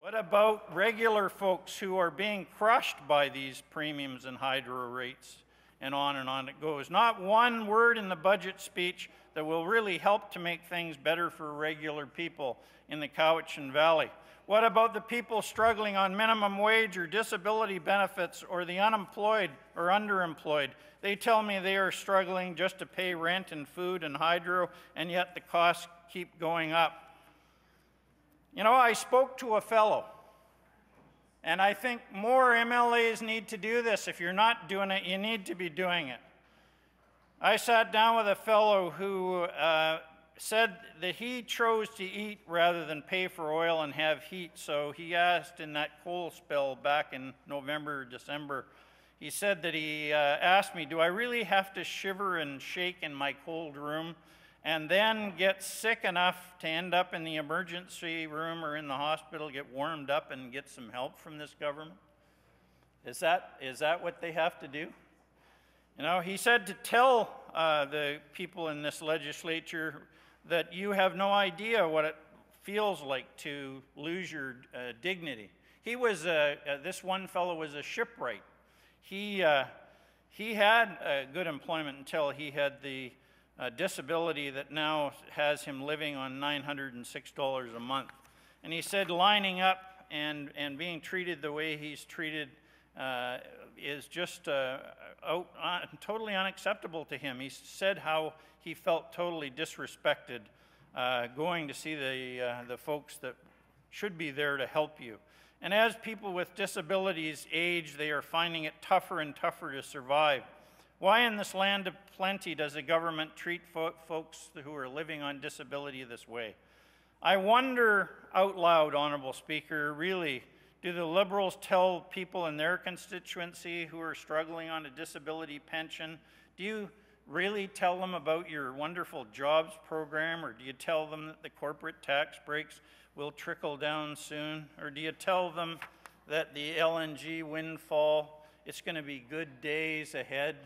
What about regular folks who are being crushed by these premiums and hydro rates? And on it goes. Not one word in the budget speech that will really help to make things better for regular people in the Cowichan Valley. What about the people struggling on minimum wage or disability benefits, or the unemployed or underemployed? They tell me they are struggling just to pay rent and food and hydro, and yet the costs keep going up. You know, I spoke to a fellow, and I think more MLAs need to do this. If you're not doing it, you need to be doing it. I sat down with a fellow who said that he chose to eat rather than pay for oil and have heat, so he asked in that coal spill back in November or December, he said that he asked me, do I really have to shiver and shake in my cold room and then get sick enough to end up in the emergency room or in the hospital, get warmed up and get some help from this government? Is that what they have to do? You know, he said to tell the people in this legislature that you have no idea what it feels like to lose your dignity. He was this one fellow was a shipwright. He had good employment until he had the disability that now has him living on $906 a month. And he said lining up and being treated the way he's treated is just totally unacceptable to him. He said how he felt totally disrespected going to see the folks that should be there to help you. And as people with disabilities age, they are finding it tougher and tougher to survive. Why in this land of plenty does the government treat folks who are living on disability this way? I wonder out loud, Honourable Speaker, really, do the Liberals tell people in their constituency who are struggling on a disability pension, do you really tell them about your wonderful jobs program, or do you tell them that the corporate tax breaks will trickle down soon, or do you tell them that the LNG windfall, it's going to be good days ahead?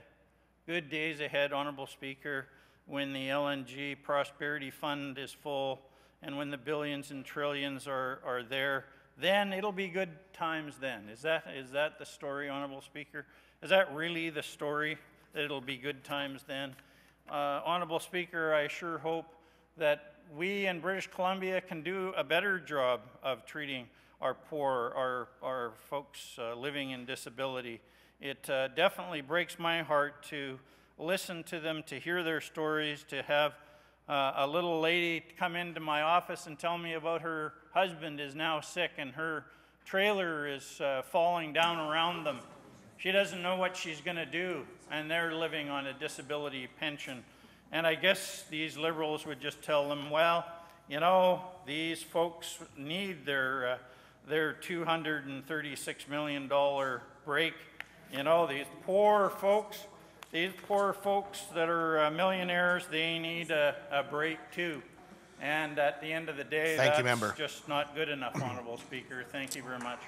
Good days ahead, Honourable Speaker, when the LNG Prosperity Fund is full and when the billions and trillions are there, then it'll be good times then. Is that the story, Honourable Speaker? Is that really the story, that it'll be good times then? Honourable Speaker, I sure hope that we in British Columbia can do a better job of treating our poor, our folks living in disability. It definitely breaks my heart to listen to them, to hear their stories, to have a little lady come into my office and tell me about her husband is now sick and her trailer is falling down around them. She doesn't know what she's going to do, and they're living on a disability pension. And I guess these Liberals would just tell them, well, you know, these folks need their $236 million break. You know, these poor folks that are millionaires, they need a break too. And at the end of the day, that's just not good enough, Honourable Speaker. Thank you very much.